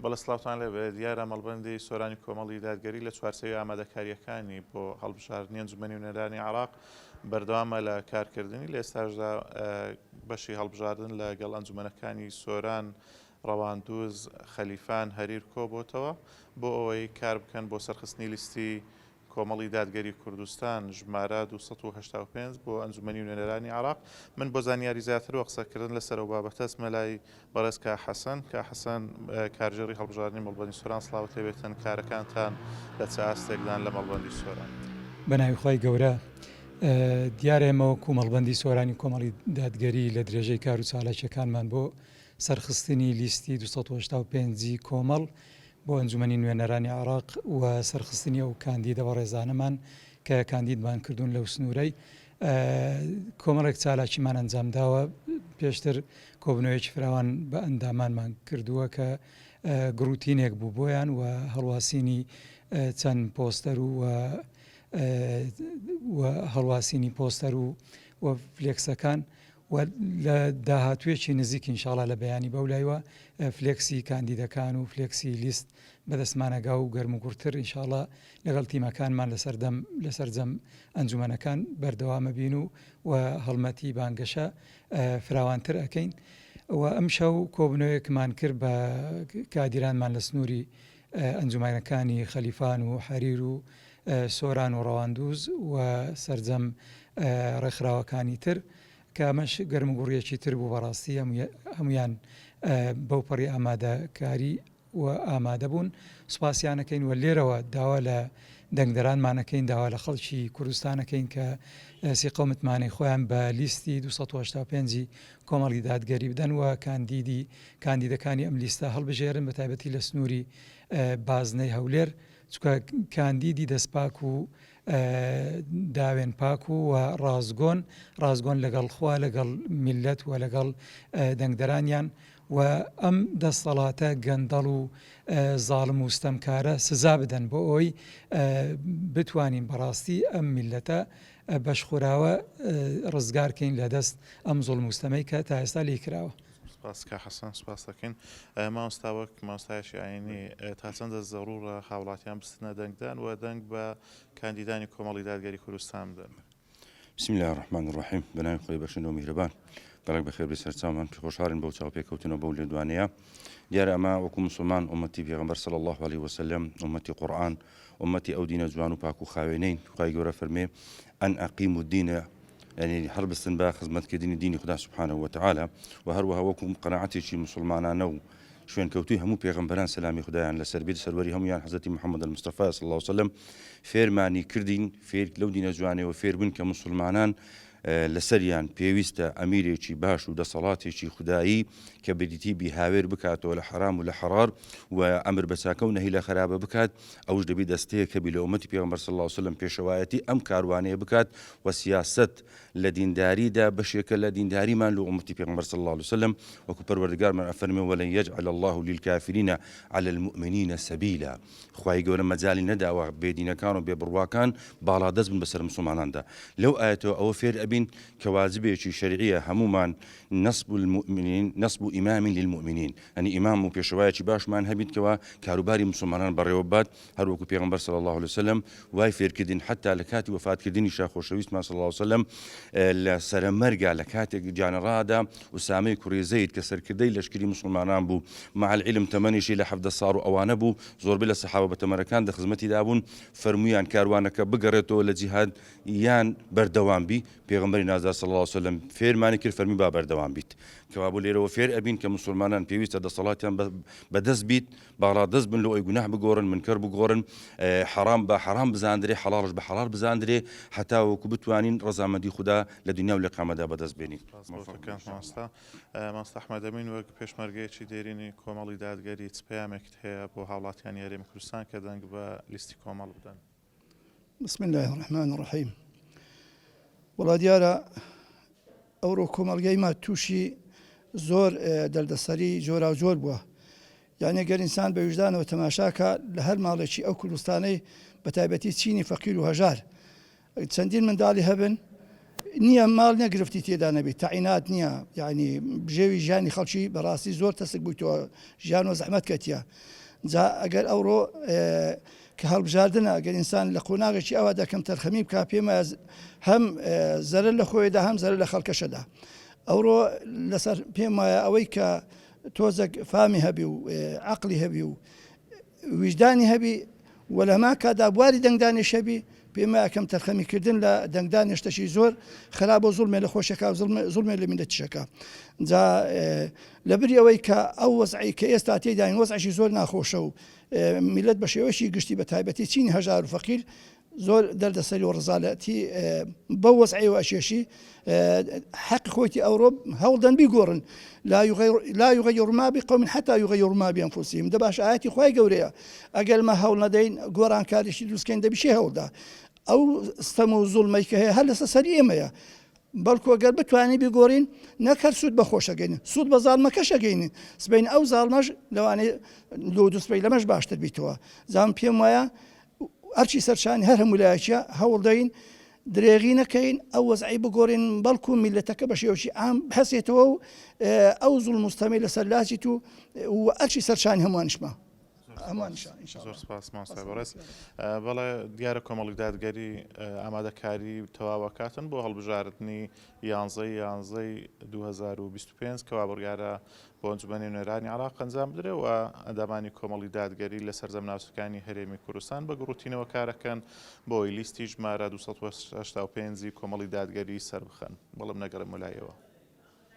بەڵە سلااوان لێ دیارە مەڵبەندی سۆرانی کۆمەڵی دادگەری لە چوارچەوەی ئامادەکاریەکانی بۆ هەڵبژاردننی ئەنجومەنی نوێنەرانی عێراق بەردەوامە لە کارکردنی لە ئێستاشدا بەشی هەڵبژاردن لەگەڵ ئەنجومەنەکانی سۆران ڕەواندوز خەلیفان هەریر کۆبووتەوە بۆ ئەوەی کار بکەن بۆ سەرخستنی لیستی کۆمەڵی دادگەری کوردستان ژمارە 285 بۆ ئەنجومەنی نوێنەرانی عێراق. من بۆ زانیاری زیاتر و قسەکردن لەسەر و بابەتە مەلای بەڕێز کە حەسەن کارژێڕی هەڵبژاردننی مەڵبەندی سۆران سڵاوت هەبێتن کارەکانتان لە چ ئاستێکدان لە مەڵبەندی سۆران. بەناوی خۆی گەورە دیارێمەوەکو مەڵبەندی سۆرانی کۆمەڵی دادگەری لە درێژەی کار و چالاکیەکانمان بۆ سەرخستنی لیستی 285 کۆمەڵ بۆ ئەنجومەنی نوێنەرانی عێراق و سەرخستنی ئەو کاندیدە بە ڕێزانەمان کە کاندیدمان کردوون لەو سنوورەی کۆمەڵێک چالاکیمان ئەنجامداوە. پێشتر کۆبنەوەیەکی فراوان بە ئەندامانمان کردووە کە گروتینێک بوو بۆیان و هەڵواسینی چەند پۆستەر و هەڵواسینی پۆستەر و فلێکسەکان و لە داهاتوێکی نزیک ئینشاڵا لە بەیانی بەولایوە فلێکسی کاندیدەکان و فلێکسی لیست بەدەستمانەگا و گەرم و گورتر ئینشاڵا لەگەڵ تیمەکانمان لەسەرجەم ئەنجومەنەکان بەردەوامە بین و هەڵمەتی بانگەشە فراوانتر ئەەکەین. و ئەم شەو کۆبنەوەیەکمان کرد بە کادیرانمان لە سنووری ئەنجومەنەکانی خەلیفان و حەریر و سۆران و ڕەواندوز و سەرجەم ڕێکخراوەکانی تر کە ئەمەش گەرم و گوڕیەکی تر بوو بەڕاستی هەمویان بەو پەڕی ئامادەکاری و ئامادە بوون. سوپاسیانەکەین و لێرەوە داوا لە دەنگدەرانمانەکەین داوا لە خەڵکی کوردستانەکەین کە سی قەومتمانەی خۆیان بە لیستی 285 کۆمەڵی دادگەری بدەن و کاندیدەکانی ئەم لیستە هەڵبژێرن بە تایبەتی لە سنووری بازنەی هەولێر چکە کاندیدی دەستپاک و داوێن پاک و ڕازگۆن لەگەڵ خوا لەگەڵ میلەت و لەگەڵ دەنگدەرانیان و ئەم دەسەڵاتە گەندەڵ و زاڵم و ستەمکارە سزا بدەن بۆ ئەوی بتوانین بەڕاستی ئەم میلەتە بەشخوراوە ڕزگارکەین لە دەست ئەم زوڵم و ستەمەی کە تا ئێستا لێ کراوە. سپاسکە حەسەن سپاس دەکەین. مامۆستاوەک مامۆستایەکی ئاینی تا چەندە زەڕورە هاوڵاتیان بستنە دەنگدان و دەنگ بە کاندیدانی کۆمەڵی دادگەری کوردستان بدەن. بسم الله الرحمن الرحیم. بەناوی خۆی بەخشندە و میهرەبان. گەڵێک بەخێر بێ سەرچاومان خۆشحاڵین بەو چاوپێکەوتنەوە بەو لێدوانەیە. دیارە ئەمە وەکو مسلمان ئومەتی پێغەمبەر صلی الله عليه وسلم ئومەتی قورئان ئومەتی ئەو دینە جوان و پاک و خاوێنەین. خوای گەورە فەرمێ ئەن ئەقیم الدین يعني هەڵبستن بە خزمەتکردنی دینی خدا سبحانه وتعالى و هەروەها وەکو قەناعەتێکی مسلمانانە و شوێنکەوتوی هەموو پێغەمبەران سەلامی خدایان لەسەر بێت سەروەری هەمویان حەزەتی محەممەد المستەفا صلی الله عليه وسلم فێرمانی کردین فێر لەو دینە جوانەوە فێر بن کە مسلمانان لەسەریان پێویستە ئەمیرێکی باش و دەسەڵاتێکی خودایی کە بریتی بیهاوێر بکاتەوە لە حرام و لە حەرار و ئەمر بە چاکە و نەهی لە خراپە بکات ئەوش دەبێت دەستەیە کە لە ئومەتی پێغەمبەر صلی الله عليه وسلم پێشەوایەتی ئەم کاروانەیە بکات و سیاست لە دینداریدا بەشێکە لە دینداریمان لە ئومەتی پێغەمبەر صلی الله عليه وسلم وەکو پەروەردگارمان ئەفەرمێ وەلەن یەجعل الله للکافرین على المؤمنین سەبیلا. خوای گەورە مەجالی نەداوە بێدینەکان و بێبڕواکان باڵادەست بن بەسەر مسلماناندا. لەو ئاەتەوە ئەوە فێر ئەبین کە واجبێکی شەرعیە هەمومان نەسب ئیمام للمؤمنین ئەنی ئیمام و پێشەوایەکی باشمان هەبیت کەوا کاروباری مسلمانان بەڕێوە بات هەروەکو پێغەمبەر صلی الله عليه وسلم وای فێرکردین حتا لە کاتی وفاتکردنی شاخۆشەویستمان صلی الله عليه وسلم لە سەرمەرگا لە کاتێک جانەڕادا ئوسامەی کوڕی زەید کە سەرکردەی لەشکری مسلمانان بوو مع العلم تەمەنیشی لە 17 ساڵ و ئەوانە بوو زۆربەی لە سەحابە بەتەمەنەکان دەخزمەتی دابوون فەرمویان کاروانەکە بگەڕێتەوە لە جیهاد یان بەردەوام بی پێغەمبەری نازدار صلی الله عليه وسلم فێرمانی کرد فەرمی با بەردەوام بیت کەوا بۆ لێرەوە فێر ئەبین کە مسلمانان پێویستە دەسەڵاتیان بەدەست بیت باڵادەست بن لە ئەوی گوناح بگۆڕن منکەر بگۆڕن حرام بە حرام بزاندرێ حەڵاڵش بە حەڵال بزاندرێ حتا وەکو بتوانین ڕەزامەندی خوددا لە دنیا و لە قیامەتدا بەدەست بێنین. مامۆستا ئەحمەد ئەمین وەک پێشمەرگەیەکی دێرینی کۆمەڵی دادگەری چ پەیامێکت هەیە بۆ هاوڵاتیان یاریێمی کوردستان کە دەنگ بە لیستی کۆمەڵ بدەن؟ بسم الله الرحمن الرحیم. وڵا دیارە ئەوڕۆ کۆمەڵگەیمە تووشی زۆر دەردەسەری جۆرا و جۆر بووە. یعنی گەر ئینسان بە وجدانەوە تەماشاکە لە هەر ماڵێکی ئەو کوردستانەی بە تایبەتی چینی فەقیر و هەژار چەندین منداڵی هەبن نییە ماڵ نەگرفتی تێدا نەبێت تاعینات نییە یعنی بژێوی ژیانی خەڵکی بەڕاستی زۆر تەسک بوویتەوە ژیان و زەحمەت کەتیە جا ئەگەر ئەوڕۆ کە هەڵبژاردنە ئەگەر ئینسان لە قۆناغێکی ئەوە دەکەم تەرخەمی بکا پێمە هەم زەرر لە خۆیدا هەم زەرر لە خەڵکەشەدا ئەوڕۆ لەسەر پێم وایە ئەوەی کە تۆزێک فامی هەبی و عقلی هەبی و ویژدانی هەبی وە لەما کادا بواری دەنگدانی شەبی پێمە یەکەم تەرخەمیکردن لە دەنگدانی شتەشی زۆر خراپ و زوڵمێ لە خۆشەکە زوڵمێ لە میلەتیشەکە جا لەبری ئەوەی کە ئەو وەزعی کە ئێستا تێداین وەزعشی زۆر ناخۆشە و میلەت بە شێوەشی گشتی بە تایبەتی چینی هەژار و فەقیر زۆر دەردەسەری و ڕزالەتی بەو وەزعی و ئەشێشی حەق خۆتی ئەوڕۆ هەوڵدەن بیگۆڕن لا يغير ما بقوم حتى يغيروا ما بأنفسهم ده باش آياتي خواهي قوريا أقل ما هول ندين قوران كاريشي دوسكين ده بشي هول ده أو استمو ظلمي كهي هل سسرية ميا بەڵکو ئەگەر بتوانانی بیگۆڕین نەکەر سوود بەخۆشەگەین سوود بە زاڵمەکەشەگەین سبین ئەو زاڵمەش لەوانەیە لۆ دوسبەی لەمەش باشتر بیتەوە زان پێم وایە ئەرچی سەرشانی هەر هەمولایەکە هەوڵدەین درێغی نەکەین ئەو وەزعی بگۆڕین بەڵکو میلەتەکە بە شێوەشی ئام هەسێتەوە و ئەو زوڵم مستەمەی لەسەر لاچیت و ئەرچی سەرشانی هەموانشمە زۆر سپاس مامۆستا بەڕێز بەڵێ دیارە کۆمەڵی دادگەری ئامادەکاری تەواوەکاتن بۆ هەڵبژاردننی 11 2025 کەوا بڕیارە بۆ ئەنجومەنی نوێرانی عراق ئەنجام بدرێ و ئەندامانی کۆمەڵی دادگەری لە سەرجەم ناوچەکانی هەرێمی کوردستان بە گڕوتینەوە کارەکەن بۆی لیستی ژمارە 285 کۆمەڵی دادگەری سەر بخەن بەڵام نەگەڕێ مولایەوە.